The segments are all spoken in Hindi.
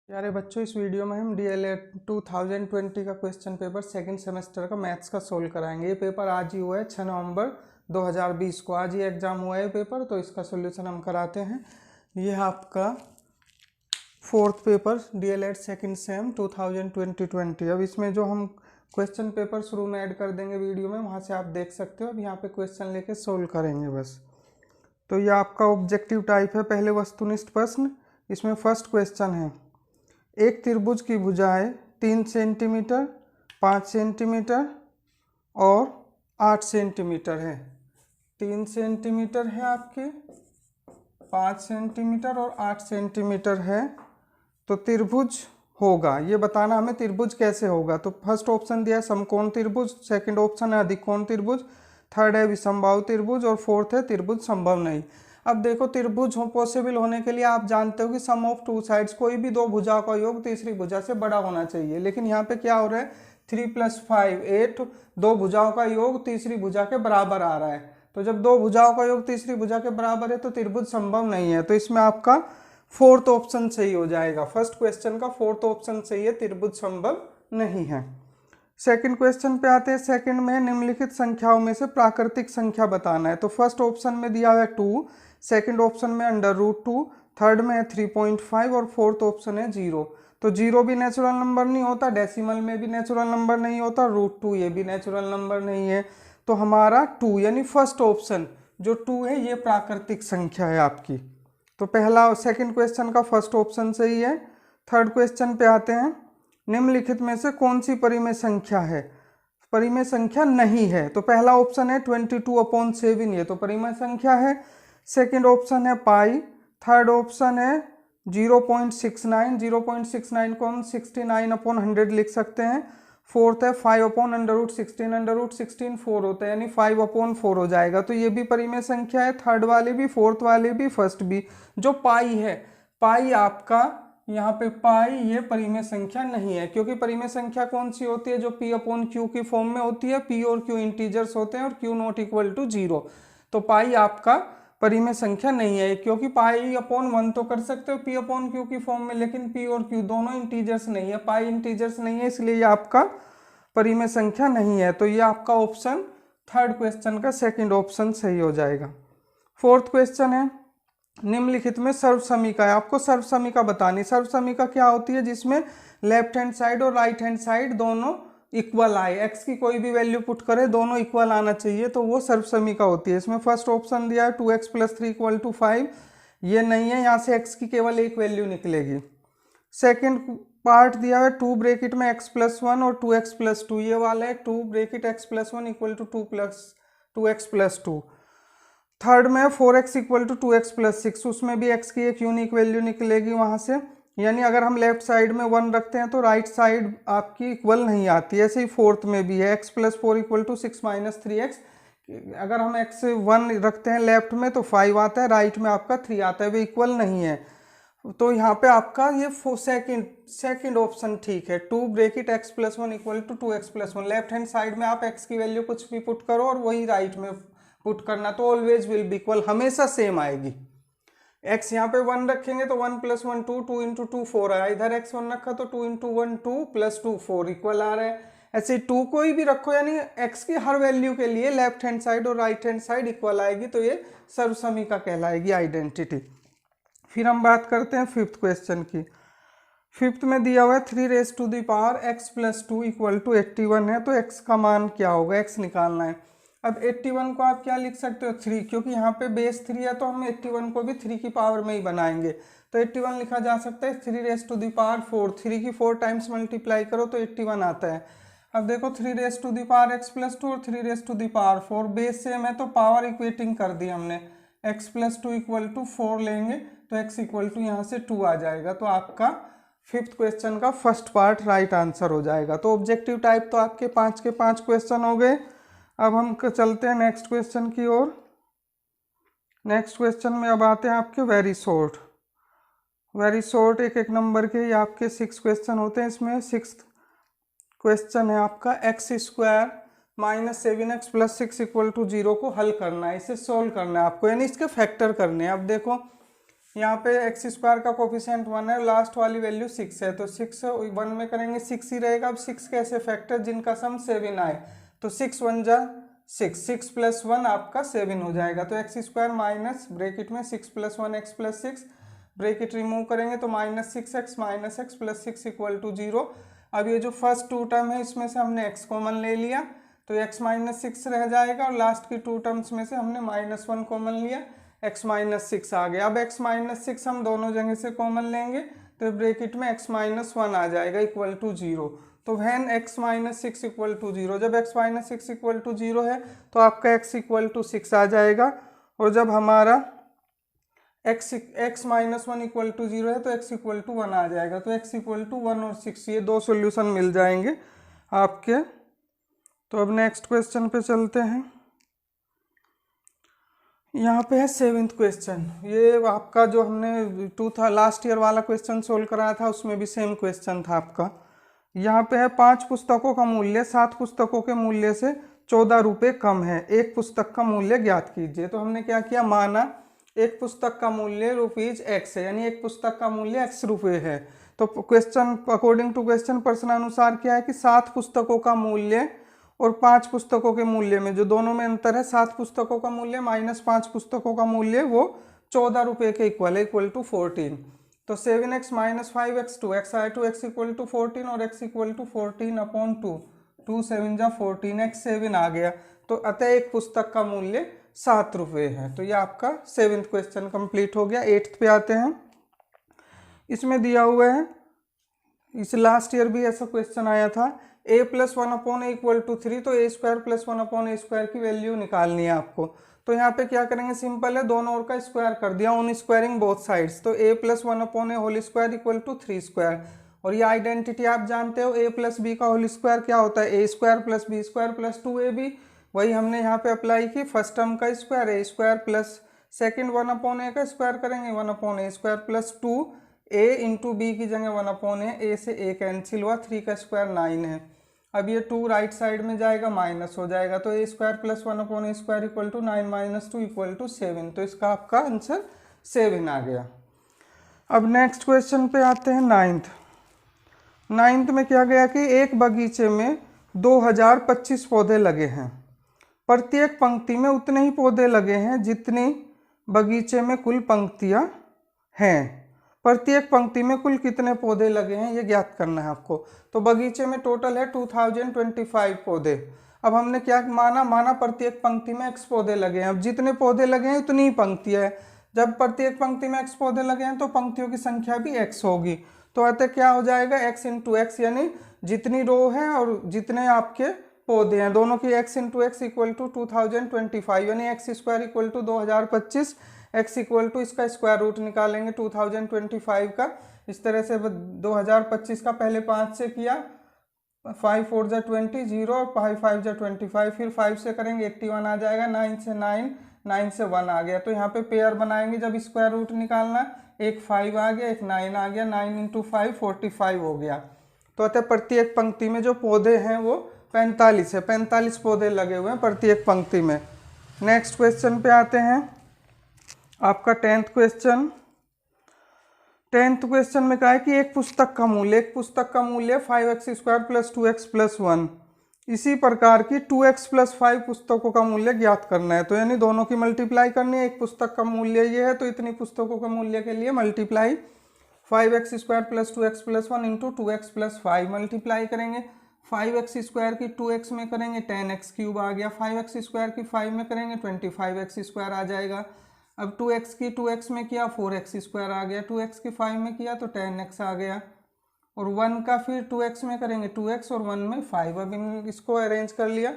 प्यारे बच्चों, इस वीडियो में हम डीएलएड 2020 का क्वेश्चन पेपर सेकंड सेमेस्टर का मैथ्स का सोल्व कराएंगे। ये पेपर आज ही हुआ है 6 नवंबर 2020 को, आज ही एग्जाम हुआ है पेपर, तो इसका सोल्यूशन हम कराते हैं। ये है आपका fourth paper DElEd second same 2020। अब इसमें जो हम क्वेश्चन पेपर शुरू में ऐड कर देंगे वीडियो में, वहाँ से आप देख सकते हो। अब यहाँ पे क्वेश्चन लेके सोल्व करेंगे बस। तो ये आपका ऑब्जेक्टिव टाइप है, पहले वस्तुनिष्ठ प्रश्न। इसमें फर्स्ट क्वेश्चन है, एक त्रिभुज की भुजाएं 3 सेंटीमीटर, 5 सेंटीमीटर और 8 सेंटीमीटर है। 3 सेंटीमीटर है आपके, 5 सेंटीमीटर और 8 सेंटीमीटर है। तो त्रिभुज होगा, ये बताना हमें त्रिभुज कैसे होगा। तो फर्स्ट ऑप्शन दिया है समकोण त्रिभुज, सेकंड ऑप्शन है अधिकोण त्रिभुज, थर्ड है विषमबाहु त्रिभुज और फोर्थ है त्रिभुज संभव नहीं। अब देखो, त्रिभुज पॉसिबल होने के लिए आप जानते हो कि सम ऑफ टू साइड्स, कोई भी दो भुजा का योग तीसरी भुजा से बड़ा होना चाहिए। लेकिन यहाँ पे क्या हो रहा है, 3 + 5 8, दो भुजाओं का योग तीसरी भुजा के बराबर आ रहा है। तो जब दो भुजाओं का योग तीसरी भुजा के बराबर है तो त्रिभुज संभव नहीं है। तो इसमें आपका फोर्थ ऑप्शन सही हो जाएगा। फर्स्ट क्वेश्चन का फोर्थ ऑप्शन सही है, त्रिभुज संभव नहीं है। सेकंड क्वेश्चन पे आते हैं। सेकंड में निम्नलिखित संख्याओं में से प्राकृतिक संख्या बताना है। तो फर्स्ट ऑप्शन में दिया हुआ है 2, सेकंड ऑप्शन में √2, थर्ड में है 3.5 और फोर्थ ऑप्शन है 0। तो 0 भी नेचुरल नंबर नहीं होता, डेसिमल में भी नेचुरल नंबर नहीं होता, √2 ये भी नेचुरल नंबर नहीं है। तो हमारा 2 यानी फर्स्ट ऑप्शन जो 2 है ये प्राकृतिक संख्या है आपकी। तो पहला सेकंड क्वेश्चन का फर्स्ट ऑप्शन सही है। थर्ड क्वेश्चन पे आते हैं, निम्नलिखित में से कौन सी परिमेय संख्या है, परिमेय संख्या नहीं है। तो पहला ऑप्शन है 22/7, ये तो परिमेय संख्या है। सेकंड ऑप्शन है पाई, थर्ड ऑप्शन है 0.69, 0.69 को हम 69/100 लिख सकते हैं। फोर्थ है 5/√16, √16 4 होता है, यानी 5/4 हो जाएगा। तो ये भी परिमेय संख्या है, थर्ड वाले भी, फोर्थ वाले भी, फर्स्ट भी। जो पाई है, पाई आपका यहाँ पे पाई ये परिमेय संख्या नहीं है, क्योंकि परिमेय संख्या कौन सी होती है, जो P/Q की फॉर्म में होती है। P और Q इंटीजर्स होते हैं और Q ≠ 0। तो पाई आपका परिमेय संख्या नहीं है, क्योंकि π/1 तो कर सकते हो P/Q की फॉर्म में, लेकिन P और Q दोनों इंटीजर्स नहीं है, पाई इंटीजर्स नहीं है, इसलिए ये आपका परिमेय संख्या नहीं है। तो ये आपका ऑप्शन थर्ड क्वेश्चन का सेकंड ऑप्शन सही हो जाएगा। फोर्थ क्वेश्चन है, निम्नलिखित में सर्वसमीका है, आपको सर्वसमीका बतानी। सर्वसमीका क्या होती है, जिसमें लेफ्ट हैंड साइड और राइट हैंड साइड दोनों इक्वल आए, एक्स की कोई भी वैल्यू पुट करे दोनों इक्वल आना चाहिए, तो वो सर्वसमीका होती है। इसमें फर्स्ट ऑप्शन दिया है 2x + 3 = 5, ये नहीं है, यहाँ से x की केवल एक वैल्यू निकलेगी। सेकंड पार्ट दिया है 2 ब्रैकेट में x + 1 और 2x + 2, ये वाला है 2 ब्रैकेट x + 1 = 2x + 2। थर्ड में 4x = 2x + 6, उसमें भी x की एक यूनिक वैल्यू निकलेगी वहाँ से। यानी अगर हम लेफ्ट साइड में 1 रखते हैं तो राइट साइड आपकी इक्वल नहीं आती। ऐसे ही फोर्थ में भी है x + 4 = 6 - 3x। अगर हम x 1 रखते हैं लेफ्ट में तो 5 आता है, राइट में आपका 3 आता है, वे इक्वल नहीं है। तो यहाँ पे आपका ये सेकंड ऑप्शन ठीक है, 2 bracket x + 1 = 2x + 1। Left hand side में आप x की वैल्यू कुछ भी पुट करो और वही राइट में पुट करना, तो ऑलवेज विल बी इक्वल, हमेशा सेम आएगी। x यहाँ पे 1 रखेंगे तो 1 + 1 2, 2 × 2 4 आया, इधर x 1 रखा तो 2 × 1 2 + 2 4 इक्वल आ रहा है। ऐसे 2 कोई भी रखो, यानी x की हर वैल्यू के लिए लेफ्ट हैंड साइड और राइट हैंड साइड इक्वल आएगी, तो ये सर्वसमीका कहलाएगी, आइडेंटिटी। फिर हम बात करते हैं फिफ्थ क्वेश्चन की। फिफ्थ में दिया हुआ है 3x + 2 = 81 है, तो x का मान क्या होगा, x निकालना है। अब 81 को आप क्या लिख सकते हो, 3, क्योंकि यहाँ पे बेस 3 है तो हम 81 को भी 3 की पावर में ही बनाएंगे। तो 81 लिखा जा सकता है 3 × 4, 3 की 4 टाइम्स मल्टीप्लाई करो तो 81 आता है। अब देखो 3 × x + 2 और 3 × 4 बेस सेम है, तो पावर इक्वेटिंग कर दी हमने। x + 2 = 4 लेंगे तो x = यहाँ से 2 आ जाएगा। तो आपका फिफ्थ क्वेश्चन का फर्स्ट पार्ट राइट आंसर हो जाएगा। तो ऑब्जेक्टिव टाइप तो आपके 5 के 5 क्वेश्चन हो गए। अब हम चलते हैं नेक्स्ट क्वेश्चन की ओर। नेक्स्ट क्वेश्चन में अब आते हैं आपके वेरी शॉर्ट एक एक नंबर के, ये आपके 6 क्वेश्चन होते हैं। इसमें 6th क्वेश्चन है आपका x² - 7x + 6 = 0 को हल करना है, इसे सोल्व करना है आपको, यानी इसके फैक्टर करने हैं। अब देखो यहाँ पे एक्स स्क्वायर का कोफिशिएंट 1 है, लास्ट वाली वैल्यू 6 है, तो 6 1 में करेंगे 6 ही रहेगा। अब 6 कैसे फैक्टर जिनका सम 7 आए, तो 6 1 जा 6, 6 प्लस 1 आपका 7 हो जाएगा। तो एक्स स्क्वायर माइनस ब्रैकेट में 6 plus 1 x plus 6, bracket remove करेंगे तो -6x प्लस 6 इक्वल टू 0। अब ये जो फर्स्ट टू टर्म है इसमें से हमने x कॉमन ले लिया, तो x माइनस 6 रह जाएगा, और लास्ट की टू टर्म्स में से हमने -1 कॉमन लिया, x माइनस 6 आ गया। अब x माइनस 6 हम दोनों जगह से कॉमन लेंगे, तो ब्रैकेट में x माइनस 1 आ जाएगा इक्वल टू 0। तो when x minus 6 equal to 0, जब x माइनस 6 इक्वल टू 0 है तो आपका x इक्वल टू 6 आ जाएगा। और जब हमारा x माइनस 1 इक्वल टू 0 है तो x इक्वल टू 1 आ जाएगा। तो x इक्वल टू 1 और 6, ये दो सॉल्यूशन मिल जाएंगे आपके। तो अब नेक्स्ट क्वेश्चन पे चलते हैं। यहाँ पे है 7th क्वेश्चन। ये आपका जो हमने लास्ट ईयर वाला क्वेश्चन सोल्व कराया था उसमें भी सेम क्वेश्चन था आपका। यहाँ पे है 5 पुस्तकों का मूल्य 7 पुस्तकों के मूल्य से 14 रुपये कम है, एक पुस्तक का मूल्य ज्ञात कीजिए। तो हमने क्या किया, माना एक पुस्तक का मूल्य ₹x है, यानी एक पुस्तक का मूल्य x रुपये है। तो क्वेश्चन अकॉर्डिंग टू क्वेश्चन प्रश्नानुसार क्या है कि 7 पुस्तकों का मूल्य और 5 पुस्तकों के मूल्य में जो दोनों में अंतर है, 7 पुस्तकों का मूल्य माइनस 5 पुस्तकों का मूल्य, वो 14 रुपये के इक्वल है, इक्वल टू 14। तो 7x माइनस 5x 2x आए, 2x इक्वल टू 14 और x इक्वल टू 14/2, 2 7 जा 14, x 7 आ गया। तो अतः एक पुस्तक का मूल्य 7 रुपये है। तो ये आपका 7th क्वेश्चन कंप्लीट हो गया। 8th पे आते हैं। इसमें दिया हुआ है, इस लास्ट ईयर भी ऐसा क्वेश्चन आया था, a plus 1/a equal to 3, तो a square plus 1/a square की वैल्यू निकालनी है आपको। तो यहाँ पे क्या करेंगे, सिंपल है, दोनों ओर का स्क्वायर कर दिया, ऑन स्क्वायरिंग बोथ साइड्स। तो a plus 1/a whole square equal to 3 square. और ये आइडेंटिटी आप जानते हो, a प्लस b का होल स्क्वायर क्या होता है, a square plus b square plus 2ab। वही हमने यहाँ पे अप्लाई की, फर्स्ट टर्म का square a square plus second 1/a का स्क्वायर करेंगे 1/a square plus 2a into B की जगह 1/a, a से a कैंसिल हुआ, 3 का स्क्वायर 9 है। अब ये 2 राइट साइड में जाएगा, माइनस हो जाएगा, तो a square plus 1/a square equal to 9 minus 2 equal to 7। तो इसका आपका आंसर 7 आ गया। अब नेक्स्ट क्वेश्चन पे आते हैं 9th में क्या गया कि एक बगीचे में 2025 पौधे लगे हैं, प्रत्येक पंक्ति में उतने ही पौधे लगे हैं जितनी बगीचे में कुल पंक्तियां हैं। प्रत्येक पंक्ति में कुल कितने पौधे लगे हैं ये ज्ञात करना है आपको। तो बगीचे में टोटल है 2025 पौधे। अब हमने क्या माना प्रत्येक पंक्ति में x पौधे लगे हैं। अब जितने पौधे लगे हैं उतनी ही पंक्तियां है। जब प्रत्येक पंक्ति में x पौधे लगे हैं तो पंक्तियों की संख्या भी x होगी। तो अतः क्या हो जाएगा, x इंटू एक्स, यानी जितनी रो है और जितने आपके पौधे हैं दोनों की x into x equal to 2025, यानी x square equal to 2025, x equal to इसका स्क्वायर रूट निकालेंगे 2025 का। इस तरह से 2025 का पहले 5 से किया, 5 4 जा 20, 0 और 5 5 जा 25, फिर 5 से करेंगे 81 आ जाएगा, 9 से 9, 9 से 1 आ गया। तो यहाँ पे पेयर बनाएंगे जब स्क्वायर रूट निकालना, एक 5 आ गया, एक 9 आ गया, 9 इंटू 5 45 हो गया। तो अतः प्रत्येक पंक्ति में जो पौधे हैं वो 45 है, 45 पौधे लगे हुए हैं प्रत्येक पंक्ति में। नेक्स्ट क्वेश्चन पे आते हैं, आपका 10th क्वेश्चन। 10th क्वेश्चन में कहा है कि एक पुस्तक का मूल्य 5x square plus 2x plus 1, इसी प्रकार की 2x प्लस 5 पुस्तकों का मूल्य ज्ञात करना है। तो यानी दोनों की मल्टीप्लाई करनी है, एक पुस्तक का मूल्य ये है तो इतनी पुस्तकों के मूल्य के लिए multiply 5x square plus 2x plus 1 into 2x plus 5 multiply करेंगे। 5x स्क्वायर की 2x में करेंगे 10x क्यूब आ गया, 5x स्क्वायर की 5 में करेंगे 25x स्क्वायर आ जाएगा। अब 2x की 2x में किया 4x स्क्वायर आ गया, 2x की 5 में किया तो 10x आ गया, और 1 का फिर 2x में करेंगे 2x और 1 में 5। अब इसको अरेंज कर लिया,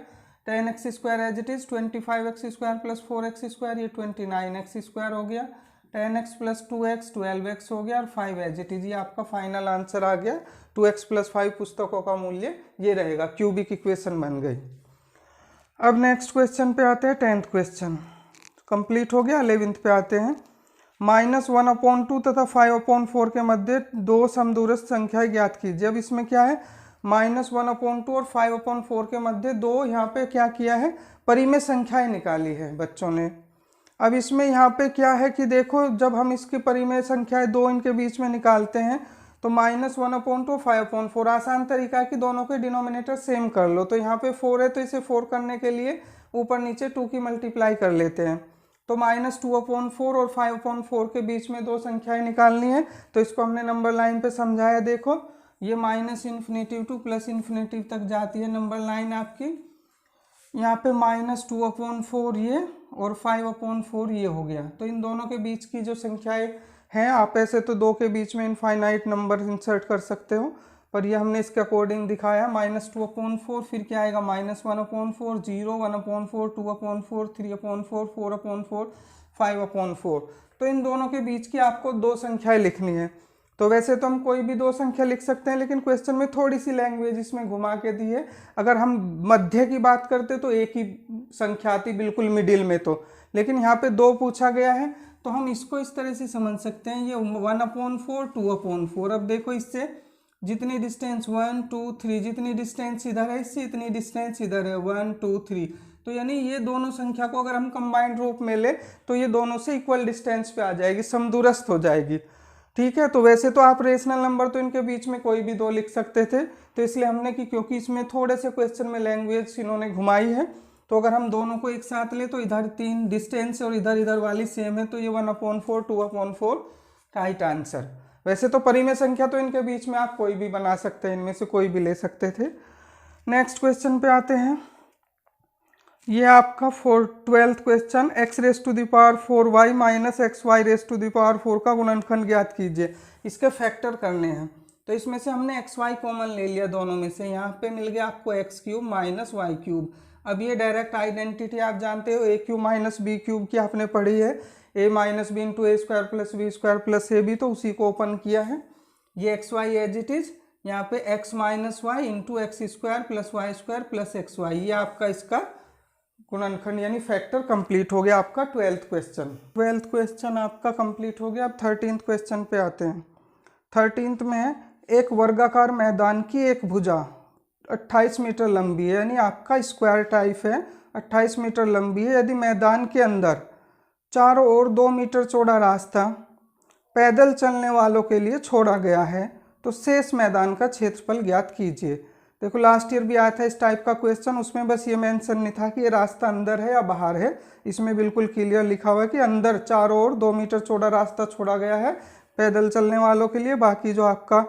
10x square as it is, 25x square plus 4x square, ये 29x स्क्वायर हो गया, 10x प्लस 2x 12x हो गया, और 5 एज इट इज़। ये आपका फाइनल आंसर आ गया। 2x प्लस 5 पुस्तकों का मूल्य ये रहेगा, क्यूबिक इक्वेशन बन गई। अब नेक्स्ट क्वेश्चन पे आते हैं, 10th क्वेश्चन कंप्लीट हो गया। 11th पे आते हैं, -1/2 तथा 5/4 के मध्य दो समदूरस्थ संख्याएं ज्ञात कीजिए। अब इसमें क्या है, -1/2 और 5/4 के मध्य दो, यहाँ पे क्या किया है, परिमेय संख्याएं निकाली है बच्चों ने। अब इसमें यहाँ पे क्या है कि देखो, जब हम इसकी परिमेय संख्याएं दो इनके बीच में निकालते हैं तो -1/2 5/4 आसान तरीका है कि दोनों के डिनोमिनेटर सेम कर लो। तो यहाँ पे 4 है तो इसे 4 करने के लिए ऊपर नीचे 2 की मल्टीप्लाई कर लेते हैं। तो -2/4 और 5/4 के बीच में दो संख्याएं निकालनी है। तो इसको हमने नंबर लाइन पे समझाया। देखो ये -∞ टू +∞ तक जाती है नंबर लाइन आपकी। यहाँ पे -2/4 ये और 5/4 ये हो गया। तो इन दोनों के बीच की जो संख्याएं हैं, आप ऐसे तो दो के बीच में इनफाइनाइट नंबर इंसर्ट कर सकते हो, पर ये हमने इसके अकॉर्डिंग दिखाया। -2/4, फिर क्या आएगा -1/4, 0, 1/4, 2/4, 3/4, 4/4, 5/4। तो इन दोनों के बीच की आपको दो संख्याएं लिखनी है। तो वैसे तो हम कोई भी दो संख्या लिख सकते हैं, लेकिन क्वेश्चन में थोड़ी सी लैंग्वेज इसमें घुमा के दी है। अगर हम मध्य की बात करते तो एक ही संख्या आती बिल्कुल मिडिल में, तो लेकिन यहाँ पे दो पूछा गया है तो हम इसको इस तरह से समझ सकते हैं, ये 1/4, 2/4। अब देखो इससे जितनी डिस्टेंस 1 2 3, जितनी डिस्टेंस इधर है इससे इतनी डिस्टेंस इधर है 1 2 3। तो यानी ये दोनों संख्या को अगर हम कंबाइंड रूप में ले तो ये दोनों से इक्वल डिस्टेंस पे आ जाएगी, समदूरस्थ हो जाएगी। ठीक है, तो वैसे तो आप रेशनल नंबर तो इनके बीच में कोई भी दो लिख सकते थे, तो इसलिए हमने कि क्योंकि इसमें थोड़े से क्वेश्चन में लैंग्वेज इन्होंने घुमाई है, तो अगर हम दोनों को एक साथ ले तो इधर 3 डिस्टेंस और इधर इधर वाली सेम है, तो ये 1/4 2/4 राइट आंसर। वैसे तो परिमेय संख्या तो इनके बीच में आप कोई भी बना सकते हैं, इनमें से कोई भी ले सकते थे। नेक्स्ट क्वेश्चन पे आते हैं। ये आपका 12th question, x⁴y minus xy⁴ का गुणनखंड ज्ञात कीजिए। इसके फैक्टर करने हैं, तो इसमें से हमने xy कॉमन ले लिया दोनों में से। यहाँ पे मिल गया आपको x³ माइनस y³। अब ये डायरेक्ट आइडेंटिटी आप जानते हो, a³ माइनस b³ की आपने पढ़ी है, a minus b into a² plus b² plus ab, तो उसी को ओपन किया है। ये xy एज इट इज, यहाँ पे x minus y into x² plus y² plus xy, ये आपका इसका गुणनखंड यानी फैक्टर कंप्लीट हो गया आपका 12th क्वेश्चन। 12th क्वेश्चन आपका कंप्लीट हो गया। अब 13th क्वेश्चन पे आते हैं। 13th में है, एक वर्गाकार मैदान की एक भुजा 28 मीटर लंबी है, यानी आपका स्क्वायर टाइप है, 28 मीटर लंबी है। यदि मैदान के अंदर चारों ओर 2 मीटर चौड़ा रास्ता पैदल चलने वालों के लिए छोड़ा गया है, तो शेष मैदान का क्षेत्रफल ज्ञात कीजिए। देखो लास्ट ईयर भी आया था इस टाइप का क्वेश्चन, उसमें बस ये मेंशन नहीं था कि ये रास्ता अंदर है या बाहर है। इसमें बिल्कुल क्लियर लिखा हुआ है कि अंदर चारों ओर 2 मीटर चौड़ा रास्ता छोड़ा गया है पैदल चलने वालों के लिए, बाकी जो आपका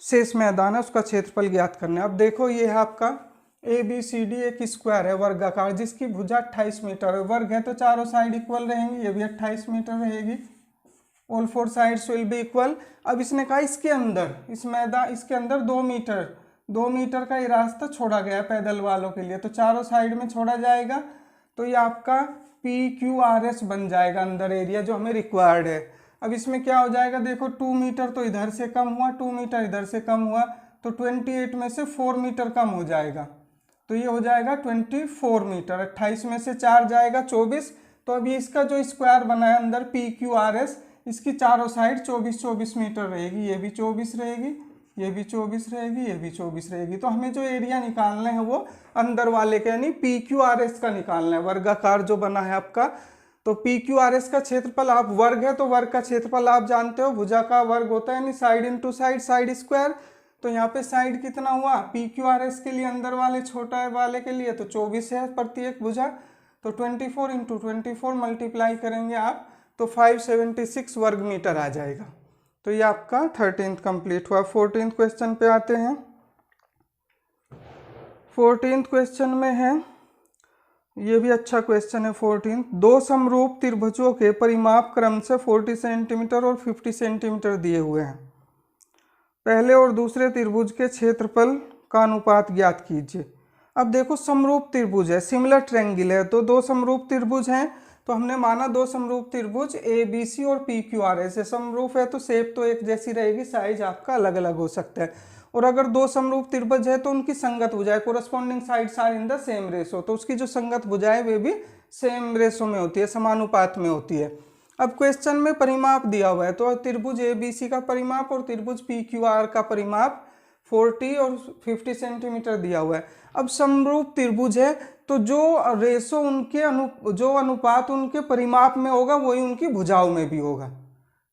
शेष मैदान है उसका क्षेत्रफल ज्ञात करना है। अब देखो ये है आपका ABCD एक स्क्वायर है वर्गाकार, जिसकी भुजा 28 मीटर है। वर्ग है तो चारों साइड इक्वल रहेंगी, ये भी 28 मीटर रहेगी, all 4 sides will be equal. अब इसने कहा इसके अंदर, इस मैदान इसके अंदर 2 मीटर का ये रास्ता छोड़ा गया है पैदल वालों के लिए, तो चारों साइड में छोड़ा जाएगा, तो ये आपका PQRS बन जाएगा अंदर एरिया जो हमें रिक्वायर्ड है। अब इसमें क्या हो जाएगा, देखो 2 मीटर तो इधर से कम हुआ, 2 मीटर इधर से कम हुआ, तो 28 में से 4 मीटर कम हो जाएगा, तो ये हो जाएगा 24 मीटर। 28 में से 4 जाएगा 24। तो अभी इसका जो स्क्वायर बना है अंदर PQRS, इसकी चारों साइड 24 मीटर रहेगी, ये भी 24 रहेगी, ये भी 24 रहेगी, ये भी 24 रहेगी। तो हमें जो एरिया निकालना है वो अंदर वाले का यानी PQRS का निकालना है, वर्गाकार जो बना है आपका। तो PQRS का क्षेत्रफल, आप वर्ग है तो वर्ग का क्षेत्रफल आप जानते हो, भुजा का वर्ग होता है यानी side into side, side square. तो यहाँ पे साइड कितना हुआ PQRS के लिए, अंदर वाले छोटा वाले के लिए तो 24 है प्रत्येक भुजा, तो 24 इंटू 24 मल्टीप्लाई करेंगे आप तो 576 वर्ग मीटर आ जाएगा। तो ये आपका 13th कंप्लीट हुआ। 14th क्वेश्चन पे आते हैं। 14th क्वेश्चन में है, ये भी अच्छा क्वेश्चन है 14th। दो समरूप त्रिभुजों के परिमाप क्रम से 40 सेंटीमीटर और 50 सेंटीमीटर दिए हुए हैं। पहले और दूसरे त्रिभुज के क्षेत्रफल का अनुपात ज्ञात कीजिए। अब देखो समरूप त्रिभुज है, सिमिलर ट्रायंगल है, तो दो समरूप त्रिभुज हैं, तो हमने माना दो समरूप त्रिभुज ABC और PQRS है। समरूप है तो शेप तो एक जैसी रहेगी, साइज आपका अलग अलग हो सकता है। और अगर दो समरूप त्रिभुज है तो उनकी संगत भुजाएं, corresponding sides are in the same ratio, तो उसकी जो संगत भुजाएं वे भी सेम रेशो में होती है, समानुपात में होती है। अब क्वेश्चन में परिमाप दिया हुआ है, तो त्रिभुज ABC का परिमाप और त्रिभुज PQR का परिमाप 40 और 50 सेंटीमीटर दिया हुआ है। अब समरूप त्रिभुज है तो जो रेशो उनके जो अनुपात उनके परिमाप में होगा वही उनकी भुजाओं में भी होगा,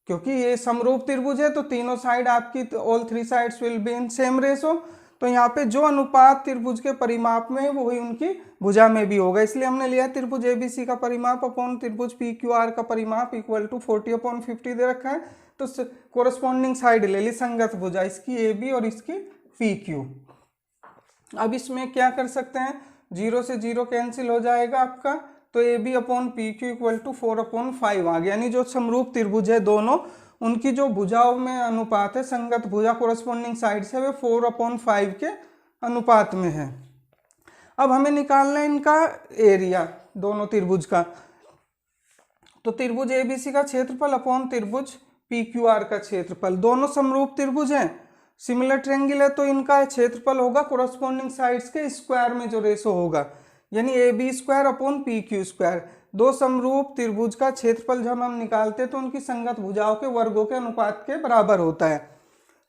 क्योंकि ये समरूप त्रिभुज है तो तीनों साइड आपकी all three sides will be in same ratio. तो यहाँ पे जो अनुपात त्रिभुज के परिमाप में है वही उनकी भुजा में भी होगा, इसलिए हमने लिया त्रिभुज एबीसी का परिमाप अपॉन त्रिभुज पीक्यूआर का परिमाप इक्वल टू 40/50 दे रखा है। तो कोरस्पॉन्डिंग साइड ले ली संगत भुजा, इसकी ए बी और इसकी पी क्यू। अब इसमें क्या कर सकते हैं, 0 से 0 कैंसिल हो जाएगा आपका, तो A B upon P Q equal to 4/5 आ गया। यानी जो समरूप त्रिभुज है दोनों, उनकी जो भुजाओं में अनुपात है संगत भुजा कोरस्पॉन्डिंग साइड से वे 4/5 के अनुपात में है। अब हमें निकालना है इनका एरिया दोनों त्रिभुज का। तो त्रिभुज एबीसी का क्षेत्रफल अपॉन त्रिभुज पीक्यूआर का क्षेत्रफल, दोनों समरूप त्रिभुज हैं, सिमिलर ट्रायंगल है, तो इनका क्षेत्रफल होगा कोरस्पॉन्डिंग साइड्स के स्क्वायर में जो रेशो होगा, यानी A B square upon P Q square. दो समरूप त्रिभुज का क्षेत्रफल जब हम निकालते हैं तो उनकी संगत भुजाओं के वर्गों के अनुपात के बराबर होता है।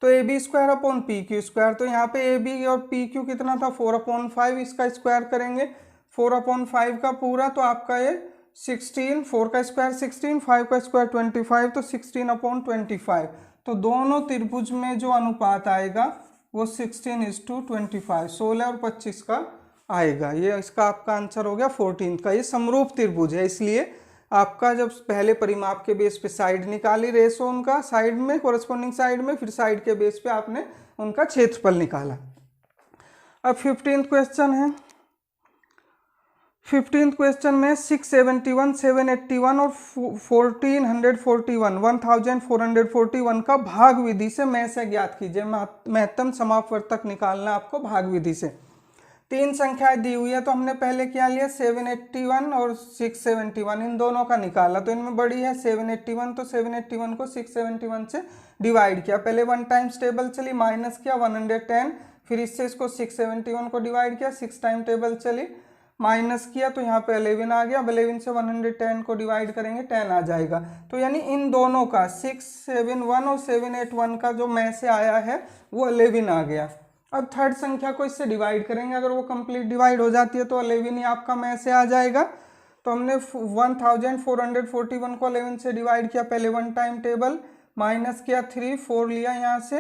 तो A B square upon P Q square, तो यहाँ पे ए बी और पी क्यू कितना था 4/5, इसका स्क्वायर करेंगे 4/5 का पूरा, तो आपका ये 16, 4 का स्क्वायर 16, 5 का स्क्वायर 25, तो 16/25। तो दोनों त्रिभुज में जो अनुपात आएगा वो 16:25, 16 और 25 का आएगा। ये इसका आपका आंसर हो गया 14 का। ये समरूप त्रिभुज है, इसलिए आपका जब पहले परिमाप के बेस पे साइड निकाली रेशो उनका साइड में कोरस्पॉन्डिंग साइड में, फिर साइड के बेस पे आपने उनका क्षेत्रफल निकाला। अब 15th क्वेश्चन है। 15th क्वेश्चन में 671, 781 और 1441 का भाग विधि से में से ज्ञात कीजिए। महत्तम समापवर्तक निकालना आपको भाग विधि से। तीन संख्याएं दी हुई है, तो हमने पहले क्या लिया 781 और 671, इन दोनों का निकाला। तो इनमें बड़ी है 781, तो 781 को 671 से डिवाइड किया। पहले 1 टाइम्स टेबल चली, माइनस किया 110, फिर इससे इसको 671 को डिवाइड किया, 6 टाइम टेबल चली, माइनस किया, तो यहाँ पे 11 आ गया। अब 11 से 110 को डिवाइड करेंगे 10 आ जाएगा। तो यानी इन दोनों का 671 और 781 का जो में से आया है वो 11 आ गया। अब थर्ड संख्या को इससे डिवाइड करेंगे, अगर वो कंप्लीट डिवाइड हो जाती है तो 11 ही आपका में से आ जाएगा। तो हमने 1441 को 11 से डिवाइड किया, पहले 1 टाइम टेबल, माइनस किया 3, 4 लिया यहाँ से,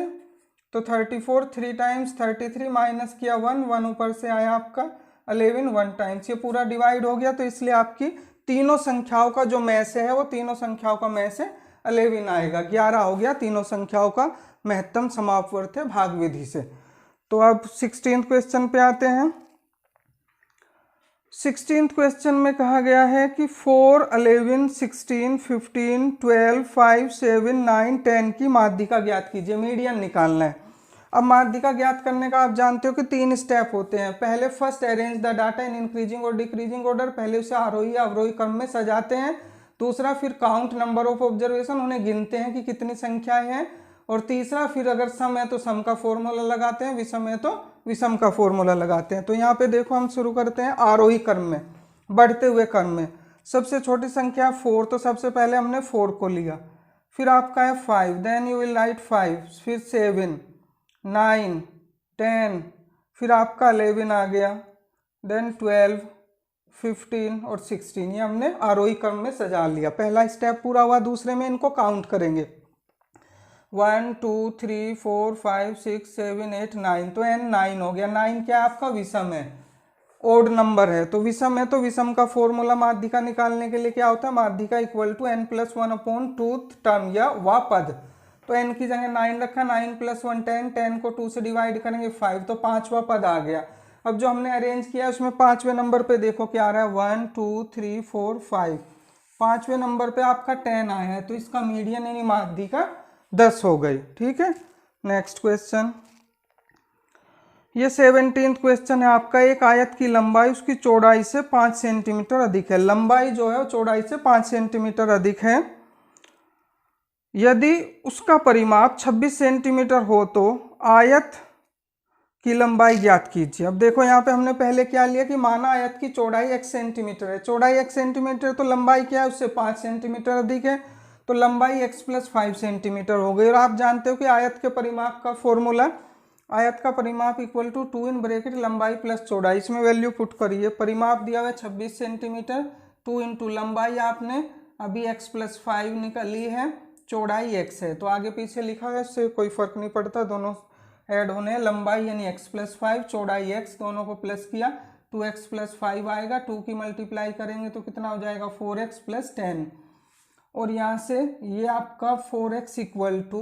तो 34, 3 टाइम्स 33, माइनस किया 1 ऊपर से आया आपका 11 1 टाइम्स। ये पूरा डिवाइड हो गया, तो इसलिए आपकी तीनों संख्याओं का जो में से है वो तीनों संख्याओं का में से 11 आएगा। 11 हो गया तीनों संख्याओं का महत्तम समापवर्त है भाग विधि से। तो अब 16th क्वेश्चन पे आते हैं। 16th क्वेश्चन में कहा गया है कि 4, 11, 16, 15, 12, 5, 7, 9, 10 की माध्यिका ज्ञात कीजिए। मीडियन निकालना है। अब माध्यिका ज्ञात करने का आप जानते हो कि 3 स्टेप होते हैं। पहले first arrange the data in increasing और डिक्रीजिंग ऑर्डर, पहले उसे आरोही अवरोही क्रम में सजाते हैं। दूसरा फिर काउंट नंबर ऑफ ऑब्जर्वेशन, उन्हें गिनते हैं कि कितनी संख्याएं हैं। और तीसरा फिर अगर सम है तो सम का फॉर्मूला लगाते हैं, विषम है तो विषम का फॉर्मूला लगाते हैं। तो यहाँ पे देखो हम शुरू करते हैं आरोही क्रम में, बढ़ते हुए क्रम में। सबसे छोटी संख्या 4, तो सबसे पहले हमने 4 को लिया, फिर आपका है 5, देन यू विल राइट 5, फिर 7, 9, 10, फिर आपका 11 आ गया, देन 12, 15 और 16। ये हमने आरोही क्रम में सजा लिया। पहला स्टेप पूरा हुआ। दूसरे में इनको काउंट करेंगे, 1 2 3 4 5 6 7 8 9, तो n 9 हो गया। 9 क्या आपका विषम है, ओड नंबर है, तो विषम है तो विषम का फॉर्मूला माध्यिका निकालने के लिए क्या होता है, माध्यिका इक्वल टू n+1/2 टर्म या वा पद। तो n की जगह 9 रखा, 9 + 1 10, 10 को 2 से डिवाइड करेंगे 5, तो 5वां पद आ गया। अब जो हमने अरेंज किया उसमें 5वें नंबर पे देखो क्या आ रहा है, 1 2 3 4 5, 5वें नंबर पे आपका 10 आया है, तो इसका मीडियन यानी माध्यिका 10 हो गई। ठीक है, नेक्स्ट क्वेश्चन। ये 17th क्वेश्चन है आपका। एक आयत की लंबाई उसकी चौड़ाई से 5 सेंटीमीटर अधिक है। लंबाई जो है वो चौड़ाई से 5 सेंटीमीटर अधिक है। यदि उसका परिमाप 26 सेंटीमीटर हो तो आयत की लंबाई ज्ञात कीजिए। अब देखो यहाँ पे हमने पहले क्या लिया कि माना आयत की चौड़ाई x सेंटीमीटर है, चौड़ाई x सेंटीमीटर, तो लंबाई क्या है उससे 5 सेंटीमीटर अधिक है, तो लंबाई x + 5 सेंटीमीटर हो गई। और आप जानते हो कि आयत के परिमाप का फॉर्मूला आयत का परिमाप इक्वल टू 2 इन ब्रैकेट लंबाई प्लस चौड़ाई, इसमें वैल्यू पुट करिए। परिमाप दिया हुआ है 26 सेंटीमीटर, 2 इंटू लंबाई आपने अभी x + 5 निकाली है, चौड़ाई x है तो आगे पीछे लिखा है, इससे कोई फर्क नहीं पड़ता, दोनों ऐड होने हैं। लंबाई यानी x + 5, चौड़ाई x, दोनों को प्लस किया 2x + 5 आएगा, 2 की मल्टीप्लाई करेंगे तो कितना हो जाएगा 4x + 10, और यहाँ से ये आपका 4x इक्वल टू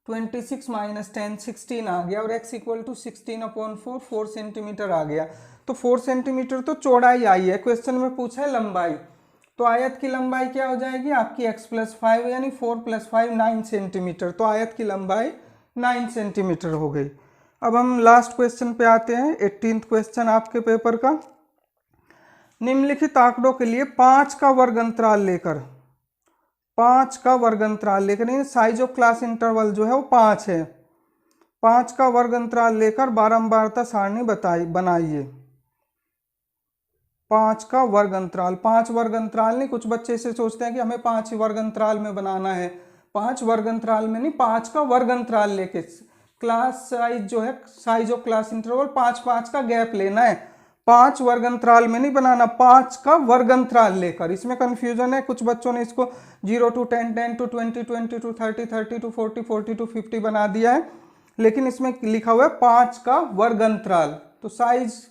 26 - 10 16 आ गया, और x इक्वल टू 16/4 4 सेंटीमीटर आ गया। तो 4 सेंटीमीटर तो चौड़ाई आई है, क्वेश्चन में पूछा है लंबाई, तो आयत की लंबाई क्या हो जाएगी आपकी x + 5 यानी 4 + 5 9 सेंटीमीटर, तो आयत की लंबाई 9 सेंटीमीटर हो गई। अब हम लास्ट क्वेश्चन पे आते हैं, 18th क्वेश्चन आपके पेपर का। निम्नलिखित आंकड़ों के लिए 5 का वर्ग अंतराल लेकर, 5 का वर्ग अंतराल लेकर, साइज ऑफ क्लास इंटरवल जो है वो 5 है, 5 का वर्ग अंतराल लेकर बारंबारता सारणी बनाइए। 5 का वर्ग अंतराल, 5 वर्ग अंतराल नहीं, कुछ बच्चे इसे सोचते हैं कि हमें 5 वर्ग अंतराल में बनाना है, 5 वर्ग अंतराल में नहीं, 5 का वर्ग अंतराल लेके, क्लास साइज जो है, साइज ऑफ क्लास इंटरवल 5 का गैप लेना है, 5 वर्ग अंतराल में नहीं बनाना, 5 का वर्ग अंतराल लेकर। इसमें कंफ्यूजन है, कुछ बच्चों ने इसको 0 to 10 10 to 20 20 to 30 30 to 40 40 to 50 बना दिया है, लेकिन इसमें लिखा हुआ है 5 का वर्ग अंतराल, तो size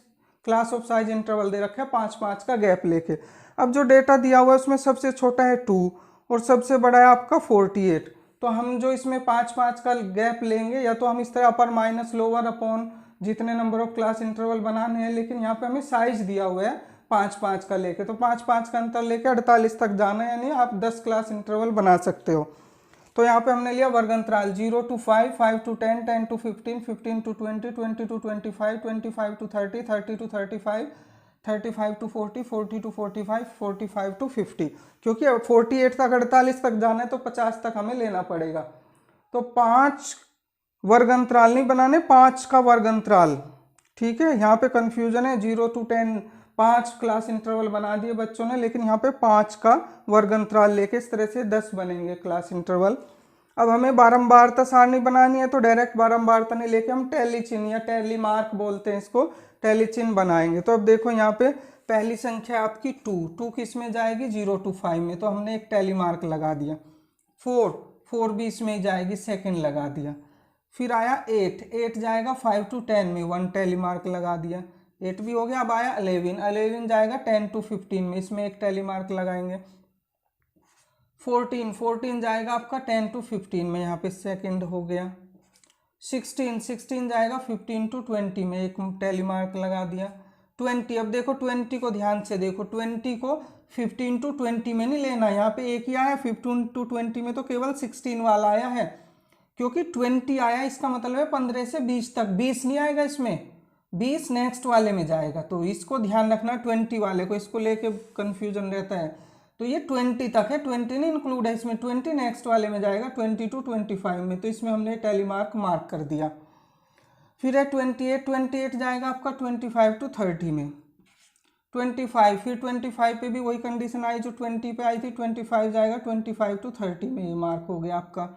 class of size interval दे रखा है 5 का गैप लेके। अब जो डेटा दिया हुआ है उसमें सबसे छोटा है 2 और सबसे बड़ा है आपका 48, तो हम जो इसमें 5 का गैप लेंगे, या तो हम इस तरह अपर माइनस लोअर अपॉन जितने नंबर ऑफ क्लास इंटरवल बनाने हैं, लेकिन यहाँ पे हमें साइज दिया हुआ है 5 का लेके, तो 5 का अंतर लेके 48 तक जाना है, यानी आप 10 क्लास इंटरवल बना सकते हो। तो यहाँ पे हमने लिया वर्ग अंतराल 0 to 5 5 to 10 10 to 15 15 to 20 20 to 25 25 to 30 30 to 35 35 to 40 40 to 45 45 to 50, क्योंकि 48 तक 48 तक जाना है तो 50 तक हमें लेना पड़ेगा। तो 5 वर्ग अंतराल नहीं बनाने, 5 का वर्ग अंतराल, ठीक है। यहाँ पे कंफ्यूजन है, 0 to 10 5 क्लास इंटरवल बना दिए बच्चों ने, लेकिन यहाँ पे 5 का वर्ग अंतराल लेके इस तरह से 10 बनेंगे क्लास इंटरवल। अब हमें बारंबारता सारणी बनानी है, तो डायरेक्ट बारंबारता नहीं लेके हम टैली चिन्ह या टैली मार्क बोलते हैं इसको, टैली चिन्ह बनाएंगे। तो अब देखो यहाँ पे पहली संख्या आपकी 2 किस में जाएगी 0 to 5 में, तो हमने एक टैली मार्क लगा दिया। 4 भी इसमें जाएगी, सेकंड लगा दिया। फिर आया 8 जाएगा 5 to 10 में, 1 टैली मार्क लगा दिया, 8 भी हो गया। अब आया 11 जाएगा 10 to 15 में, इसमें एक टैली मार्क लगाएंगे। 14 जाएगा आपका 10 to 15 में, यहाँ पे सेकंड हो गया। 16 जाएगा 15 to 20 में, एक टैली मार्क लगा दिया। 20, अब देखो 20 को ध्यान से देखो, 20 को 15 to 20 में नहीं लेना, यहाँ पे एक ही आया, 15 to 20 में तो केवल 16 वाला आया है, क्योंकि 20 आया इसका मतलब है 15 से 20 तक, 20 नहीं आएगा इसमें, 20 नेक्स्ट वाले में जाएगा, तो इसको ध्यान रखना, 20 वाले को, इसको लेके कंफ्यूजन रहता है। तो ये 20 तक है, 20 नहीं इंक्लूड है इसमें, 20 नेक्स्ट वाले में जाएगा 20 to 25 में, तो इसमें हमने टैली मार्क कर दिया। फिर है 28 जाएगा आपका 25 to 30 में। 25, फिर 25 पे भी वही कंडीशन आई जो 20 पे आई थी, 25 जाएगा 25 to 30 में, ये मार्क हो गया आपका।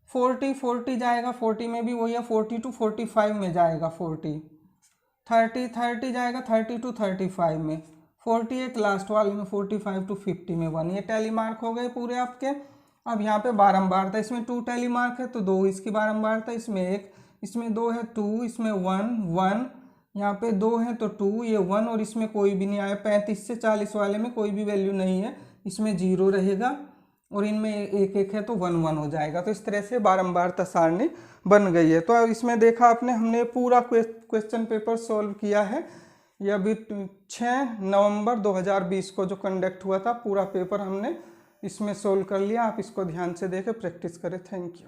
40 जाएगा 40 में भी वही है, 40 to 45 में जाएगा 40। 30 जाएगा 30 to 35 में। 48 लास्ट वाले में, 45 to 50 में 1, ये टैली मार्क हो गए पूरे आपके। अब यहाँ पे बारंबारता, इसमें 2 टैली मार्क है तो 2 इसकी बारंबारता, इसमें 1, इसमें 2 है 2, इसमें 1, यहाँ पे 2 है तो 2, ये 1, और इसमें कोई भी नहीं आया। 35 से 40 वाले में कोई भी वैल्यू नहीं है, इसमें 0 रहेगा, और इनमें एक है तो 1 हो जाएगा। तो इस तरह से बारंबारता सारणी बन गई है। तो इसमें देखा आपने, हमने पूरा क्वेश्चन पेपर सॉल्व किया है। यह अभी 6 नवंबर 2020 को जो कंडक्ट हुआ था, पूरा पेपर हमने इसमें सॉल्व कर लिया। आप इसको ध्यान से देखें, प्रैक्टिस करें। Thank you.